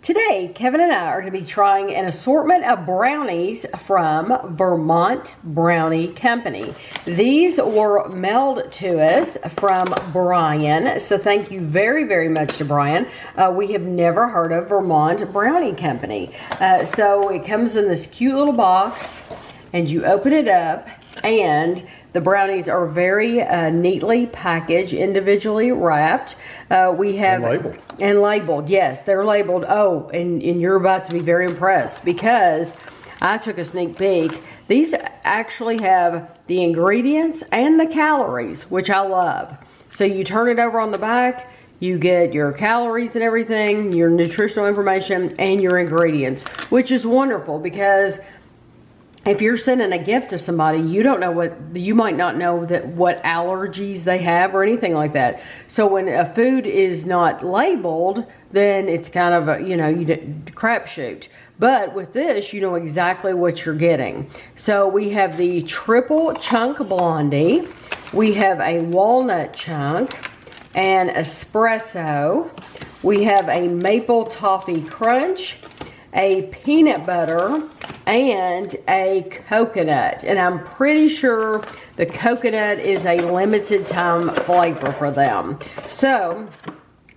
Today, Kevin and I are going to be trying an assortment of brownies from Vermont Brownie Company. These were mailed to us from Brian, so thank you very, very much to Brian. We have never heard of Vermont Brownie Company. So it comes in this cute little box, and you open it up, and the brownies are very neatly packaged, individually wrapped. We have and labeled. Yes, they're labeled. Oh, and you're about to be very impressed because I took a sneak peek. These actually have the ingredients and the calories, which I love. So you turn it over on the back, you get your calories and everything, your nutritional information, and your ingredients, which is wonderful because if you're sending a gift to somebody, you might not know what allergies they have or anything like that. So when a food is not labeled, then it's kind of a, crapshoot. But with this, you know exactly what you're getting. So we have the Triple Chunk Blondie. We have a Walnut Chunk, an Espresso. We have a Maple Toffee Crunch, a peanut butter, and a coconut. And I'm pretty sure the coconut is a limited time flavor for them. So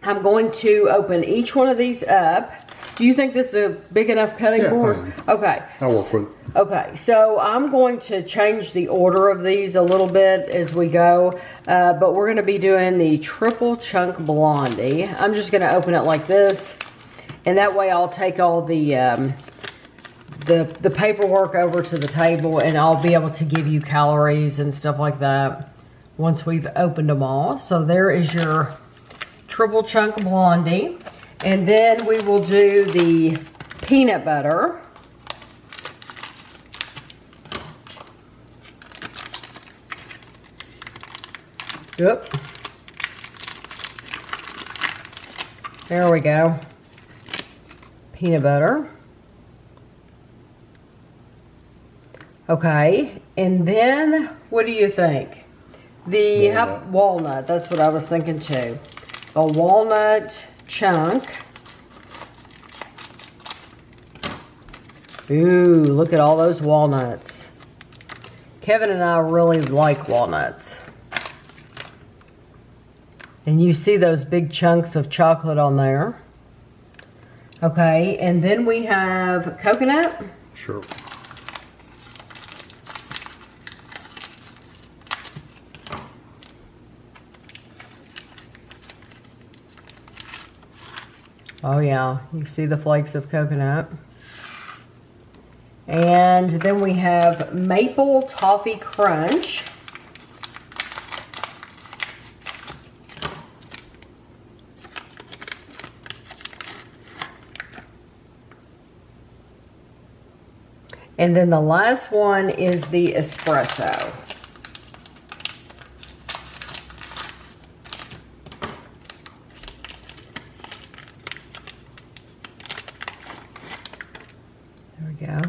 I'm going to open each one of these up. Do you think this is a big enough cutting board? Okay. I'll work with it. Okay, so I'm going to change the order of these a little bit as we go, but we're going to be doing the Triple Chunk Blondie. I'm just going to open it like this, and that way I'll take all the paperwork over to the table, and I'll be able to give you calories and stuff like that once we've opened them all. So there is your Triple Chunk Blondie. And then we will do the peanut butter. Yep. There we go. Peanut butter. Okay, and then what do you think? The walnut, that's what I was thinking too. A walnut chunk. Ooh, look at all those walnuts. Kevin and I really like walnuts. And you see those big chunks of chocolate on there. Okay, and then we have coconut. Sure. Oh yeah, you see the flakes of coconut. And then we have Maple Toffee Crunch. And then the last one is the Espresso. There we go.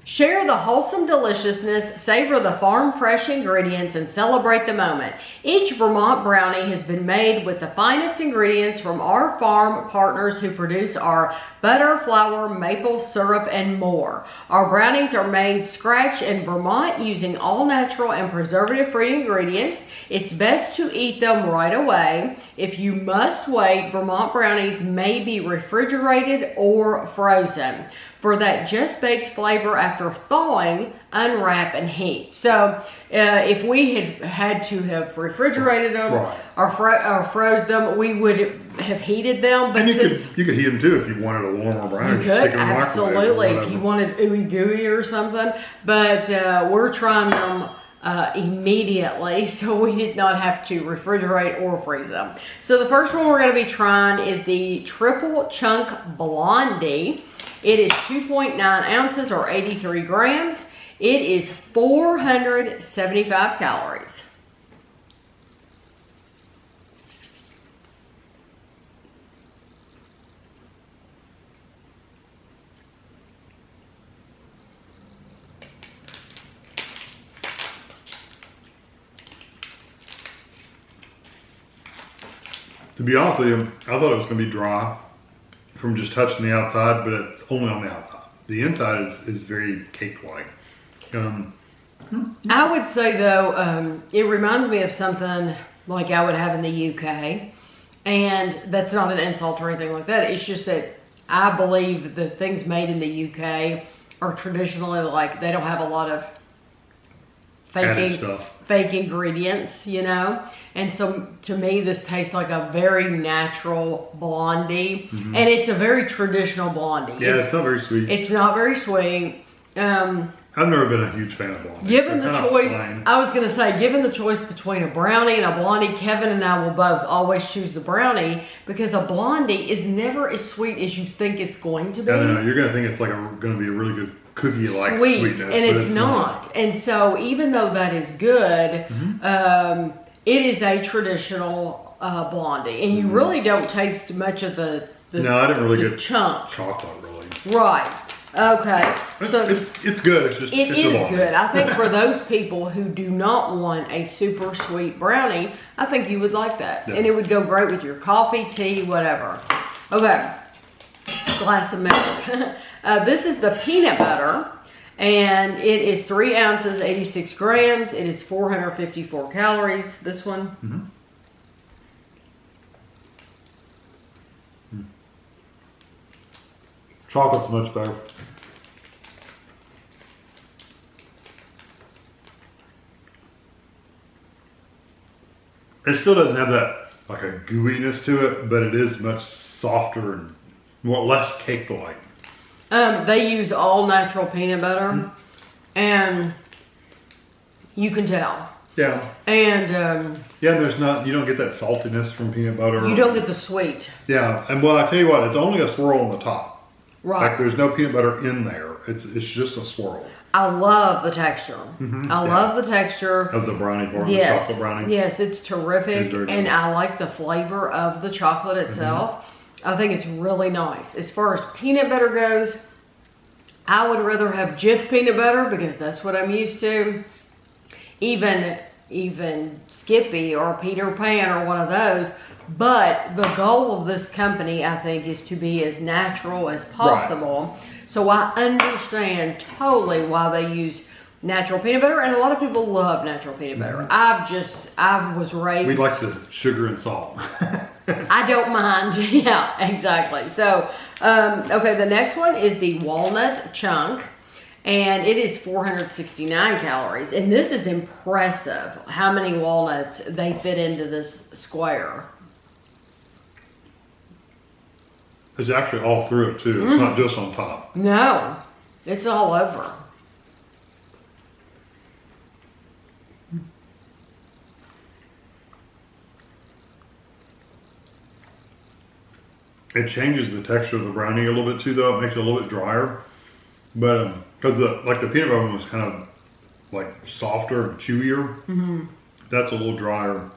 Share the wholesome deliciousness, savor the farm-fresh ingredients, and celebrate the moment. Each Vermont brownie has been made with the finest ingredients from our farm partners who produce our butter, flour, maple syrup, and more. Our brownies are made scratch in Vermont using all natural and preservative-free ingredients. It's best to eat them right away. If you must wait, Vermont brownies may be refrigerated or frozen. For that just baked flavor after thawing, unwrap and heat. So if we had to have refrigerated them or froze them, we would have heated them. But and you could heat them too if you wanted a warmer brownie. You could, absolutely, if you wanted ooey gooey or something. But we're trying them immediately, so we did not have to refrigerate or freeze them. So the first one we're going to be trying is the Triple Chunk Blondie. It is 2.9 ounces or 83 grams. It is 475 calories. To be honest with you, I thought it was going to be dry from just touching the outside, but it's only on the outside. The inside is very cake-like. I would say though, it reminds me of something like I would have in the UK, and that's not an insult or anything like that. It's just that I believe the things made in the UK are traditionally like they don't have a lot of fake ingredients, you know. And so to me, this tastes like a very natural blondie, and it's a very traditional blondie. Yeah, it's not very sweet. It's not very sweet. I've never been a huge fan of blondies. Given the choice, I was going to say, given the choice between a brownie and a blondie, Kevin and I will both always choose the brownie because a blondie is never as sweet as you think it's going to be. I know, you're going to think it's like going to be a really good cookie-like sweetness. And it's not. And so even though that is good, it is a traditional blondie. And you really don't taste much of the no, I didn't really get chunk. Chocolate, really. Right. Okay. So it's good. It's just it is good. I think for those people who do not want a super sweet brownie, I think you would like that. Yeah. And it would go great with your coffee, tea, whatever. Okay. Glass of milk. This is the peanut butter, and it is 3 ounces, 86 grams. It is 454 calories. This one. Chocolate's much better. It still doesn't have that like a gooiness to it, but it is much softer and less cake-like. They use all natural peanut butter, and you can tell. Yeah. And yeah, there's not, you don't get that saltiness from peanut butter. You don't get the sweet. Yeah, and well, I tell you what, it's only a swirl on the top. Right. Like there's no peanut butter in there. It's just a swirl. I love the texture. I love the texture of the brownie part, the chocolate brownie. Yes, it's terrific, and I like the flavor of the chocolate itself. I think it's really nice. As far as peanut butter goes, I would rather have Jif peanut butter because that's what I'm used to. Even Skippy or Peter Pan or one of those. But the goal of this company, I think, is to be as natural as possible. Right. So I understand totally why they use natural peanut butter, and a lot of people love natural peanut butter. I was raised. We like the sugar and salt. I don't mind. Yeah, exactly. So, okay, the next one is the Walnut Chunk, and it is 469 calories. And this is impressive how many walnuts they fit into this square. It's actually all through it too. It's not just on top. No, it's all over. It changes the texture of the brownie a little bit too, though. It makes it a little bit drier, but because the peanut butter one was kind of like softer and chewier. That's a little drier.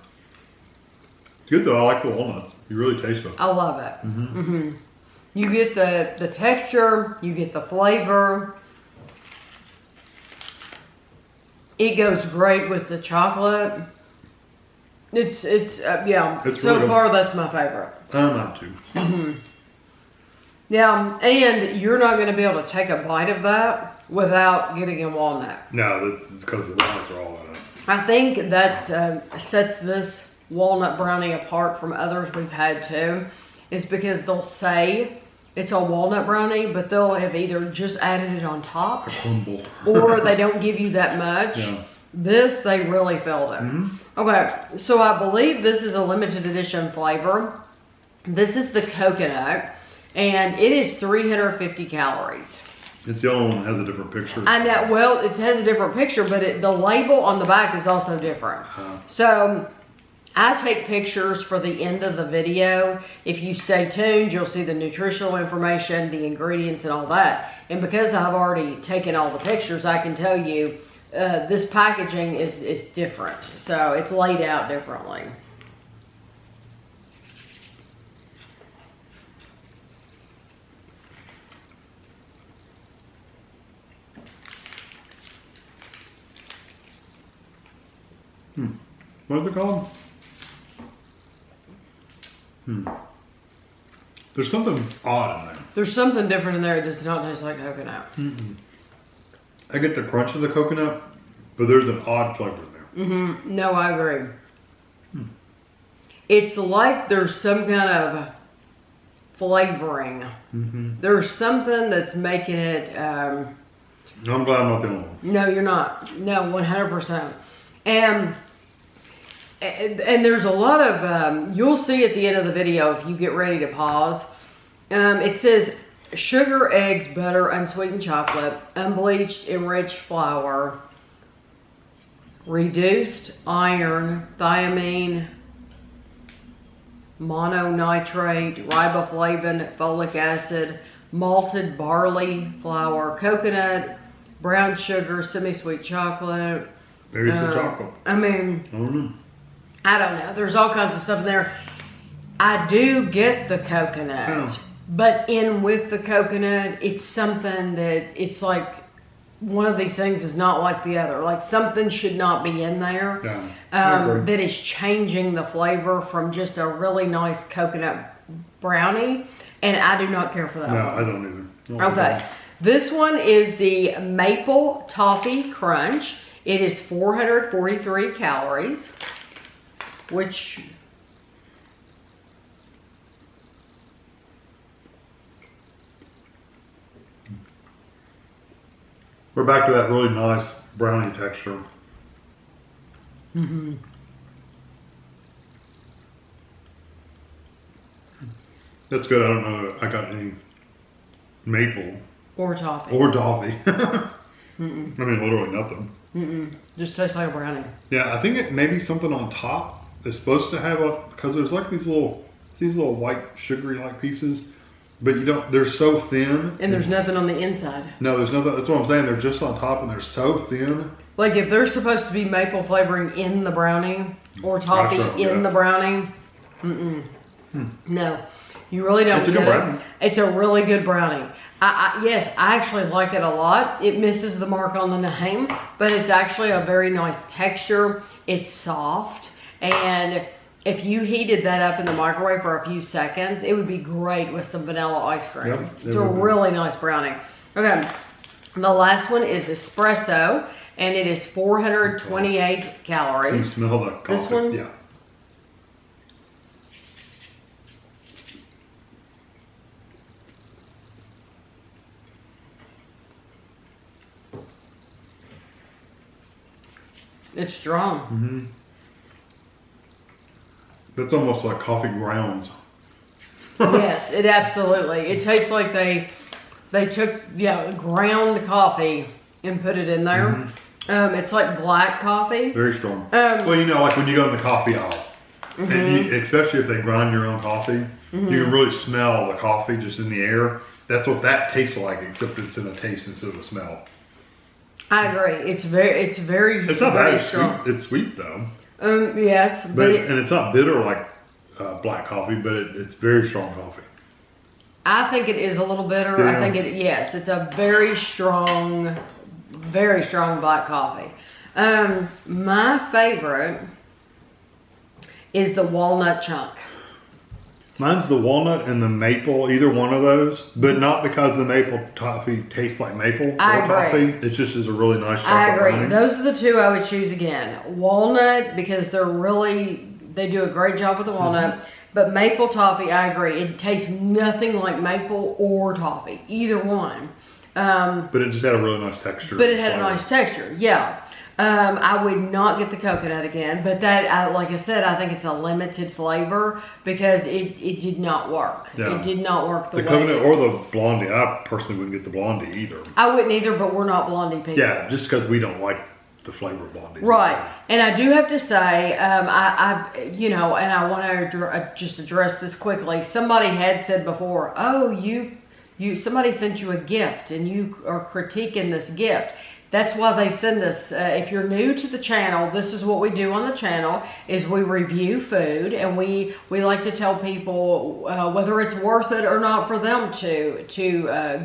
It's good though. I like the walnuts. You really taste them. I love it. You get the texture, you get the flavor. It goes great with the chocolate. It's yeah. It's so really far, that's my favorite. Not too. Yeah, and you're not going to be able to take a bite of that without getting a walnut. No, that's because the walnuts are all in it. I think that sets this walnut brownie apart from others we've had too, is because they'll say it's a walnut brownie, but they'll have either just added it on top, or they don't give you that much. Yeah. This, they really filled it. Okay, so I believe this is a limited edition flavor. This is the coconut, and it is 350 calories. It's the only one that has a different picture. I know, well, it has a different picture, but the label on the back is also different. So I take pictures for the end of the video. If you stay tuned, you'll see the nutritional information, the ingredients, and all that. And because I've already taken all the pictures, I can tell you this packaging is different. So it's laid out differently. What is it called? There's something odd in there. There's something different in there. It does not taste like coconut. I get the crunch of the coconut, but there's an odd flavor in there. No, I agree. It's like there's some kind of flavoring. There's something that's making it... I'm glad I'm not the only one. No, you're not. No, 100%. And there's a lot of... you'll see at the end of the video, if you get ready to pause, it says sugar, eggs, butter, unsweetened chocolate, unbleached, enriched flour, reduced iron, thiamine, mononitrate, riboflavin, folic acid, malted barley flour, coconut, brown sugar, semi-sweet chocolate. Maybe it's the chocolate. I mean, I don't know. I don't know. There's all kinds of stuff in there. I do get the coconut, but in with the coconut, it's something that it's like one of these things is not like the other. Like something should not be in there that is changing the flavor from just a really nice coconut brownie, and I do not care for that. No, I don't either. Okay, this one is the Maple Toffee Crunch. It is 443 calories, which... We're back to that really nice brownie texture. That's good. I don't know if I got any maple. Or toffee. Or toffee. I mean, literally nothing. Just tastes like a brownie. Yeah, I think it maybe something on top is supposed to have a, because there's like these little white sugary like pieces, but you don't, they're so thin. And there's nothing on the inside. No, there's nothing, that's what I'm saying, they're just on top and they're so thin. Like if there's supposed to be maple flavoring in the brownie or toffee in the brownie, no, you really don't. It's a good brownie. It's a really good brownie. Yes, I actually like it a lot. It misses the mark on the name, but it's actually a very nice texture. It's soft, and if you heated that up in the microwave for a few seconds, it would be great with some vanilla ice cream. Yep, it's a really nice brownie. Okay, the last one is Espresso, and it is 428 calories. You smell the coffee? This one? Yeah. It's strong. That's almost like coffee grounds. Yes, it absolutely. It tastes like they took ground coffee and put it in there. It's like black coffee. Very strong. Well, you know, like when you go in the coffee aisle, and especially if they grind your own coffee, you can really smell the coffee just in the air. That's what that tastes like, except it's in a taste instead of a smell. I agree. It's very. It's not bad. It's sweet. It's sweet though. Yes, and it's not bitter like black coffee, but it's very strong coffee. I think it is a little bitter. Yeah. I think yes, it's a very strong black coffee. My favorite is the Walnut Chunk. Mine's the walnut and the maple, either one of those, but not because the maple toffee tastes like maple toffee. It just is a really nice chocolate I agree. brownie. Those are the two I would choose again. Walnut, because they do a great job with the walnut. But maple toffee, I agree. It tastes nothing like maple or toffee, either one. But it just had a really nice texture. But it had a nice texture, yeah. I would not get the coconut again, but that, like I said, I think it's a limited flavor because it did not work. Yeah. It did not work the coconut or the blondie. I personally wouldn't get the blondie either. I wouldn't either, but we're not blondie people. Yeah, just because we don't like the flavor of blondie. Right. And I do have to say, and I want to just address this quickly. Somebody had said before, oh, somebody sent you a gift and you are critiquing this gift. That's why they send us, if you're new to the channel, this is what we do on the channel, is we review food, and we like to tell people whether it's worth it or not for them to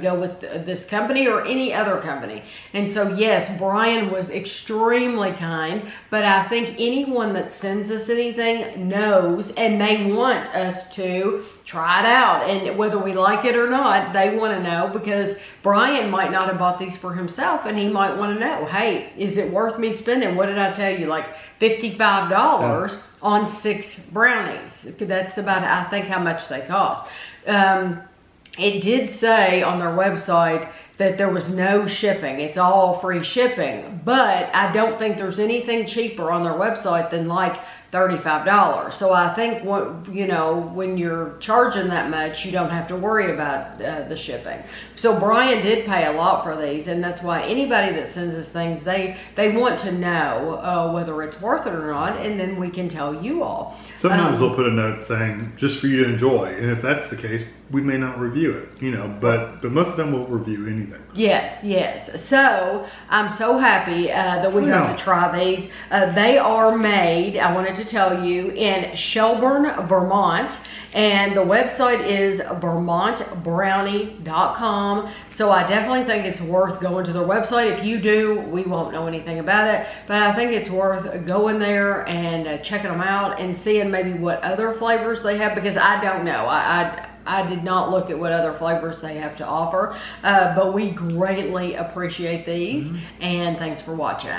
go with this company or any other company. And so yes, Brian was extremely kind, but I think anyone that sends us anything knows, and they want us to try it out, and whether we like it or not, they want to know, because Brian might not have bought these for himself, and he might want to know, hey, is it worth me spending, what did I tell you, like $55 on 6 brownies? That's about, I think, how much they cost. It did say on their website that there was no shipping. It's all free shipping, but I don't think there's anything cheaper on their website than like $35. So I think when you're charging that much, you don't have to worry about the shipping. So Brian did pay a lot for these, and that's why anybody that sends us things, they want to know whether it's worth it or not, and then we can tell you all. Sometimes they'll put a note saying just for you to enjoy, and if that's the case, we may not review it, but most of them will review anything. Yes. So I'm so happy that we got to try these. They are made, I wanted to tell you, in Shelburne, Vermont, and the website is vermontbrownie.com. So I definitely think it's worth going to their website. If you do, we won't know anything about it, but I think it's worth going there and checking them out and seeing maybe what other flavors they have, because I don't know. I did not look at what other flavors they have to offer, but we greatly appreciate these, and thanks for watching.